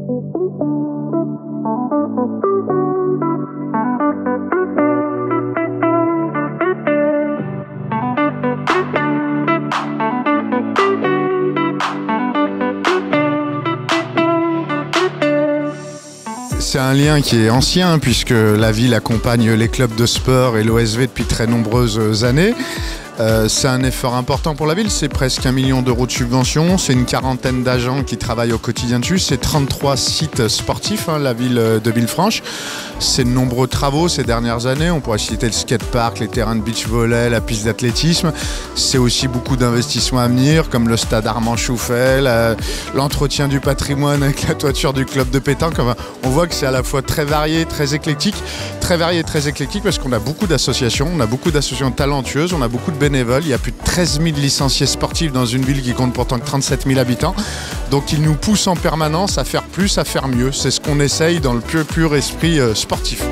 C'est un lien qui est ancien puisque la ville accompagne les clubs de sport et l'OSV depuis très nombreuses années. C'est un effort important pour la ville, c'est presque 1 million d'euros de subventions, c'est une quarantaine d'agents qui travaillent au quotidien dessus, c'est 33 sites sportifs, la ville de Villefranche. C'est de nombreux travaux ces dernières années, on pourrait citer le skatepark, les terrains de beach volley, la piste d'athlétisme. C'est aussi beaucoup d'investissements à venir comme le stade Armand Chouffel, l'entretien du patrimoine avec la toiture du club de pétanque. Enfin, on voit que c'est à la fois très varié, très éclectique parce qu'on a beaucoup d'associations, on a beaucoup d'associations talentueuses, on a beaucoup de bénévoles. Il y a plus de 13 000 licenciés sportifs dans une ville qui compte pourtant que 37 000 habitants. Donc ils nous poussent en permanence à faire plus, à faire mieux. C'est ce qu'on essaye dans le pur esprit sportif.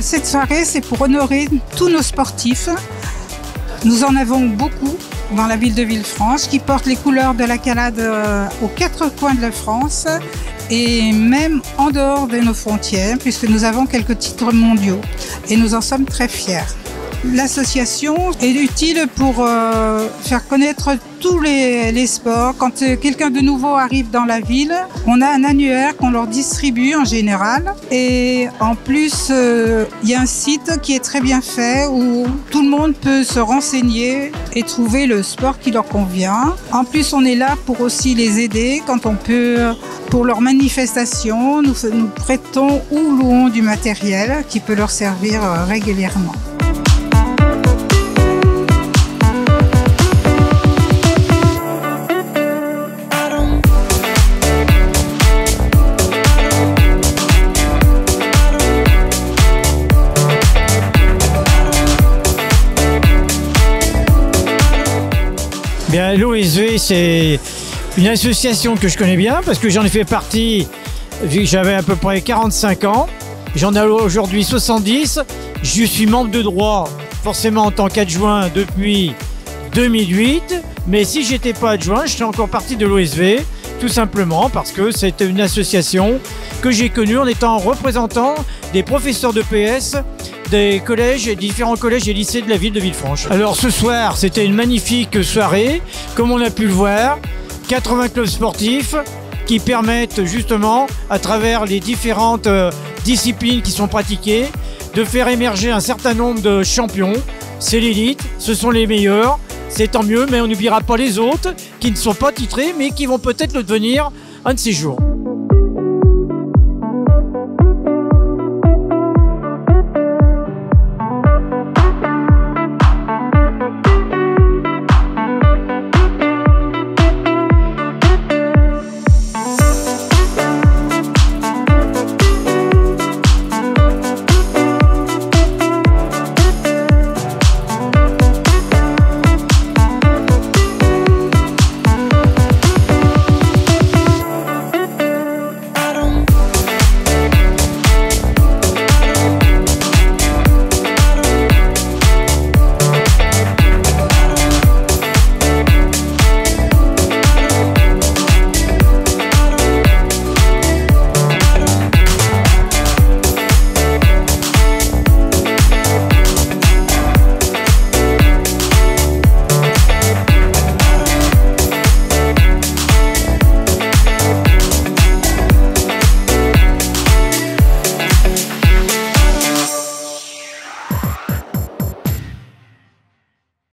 Cette soirée, c'est pour honorer tous nos sportifs. Nous en avons beaucoup dans la ville de Villefranche qui portent les couleurs de la Calade aux 4 coins de la France et même en dehors de nos frontières puisque nous avons quelques titres mondiaux et nous en sommes très fiers. L'association est utile pour faire connaître tous les sports. Quand quelqu'un de nouveau arrive dans la ville, on a un annuaire qu'on leur distribue en général. Et en plus, il y a un site qui est très bien fait où tout le monde peut se renseigner et trouver le sport qui leur convient. En plus, on est là pour aussi les aider quand on peut. Pour leurs manifestations, nous prêtons ou louons du matériel qui peut leur servir régulièrement. Bien, l'OSV, c'est une association que je connais bien parce que j'en ai fait partie, j'avais à peu près 45 ans, j'en ai aujourd'hui 70, je suis membre de droit forcément en tant qu'adjoint depuis 2008, mais si j'étais pas adjoint, je serais encore partie de l'OSV, tout simplement parce que c'était une association que j'ai connue en étant représentant des professeurs de PS des collèges, différents collèges et lycées de la ville de Villefranche. Alors ce soir, c'était une magnifique soirée, comme on a pu le voir, 80 clubs sportifs qui permettent justement, à travers les différentes disciplines qui sont pratiquées, de faire émerger un certain nombre de champions. C'est l'élite, ce sont les meilleurs, c'est tant mieux, mais on n'oubliera pas les autres qui ne sont pas titrés, mais qui vont peut-être le devenir un de ces jours.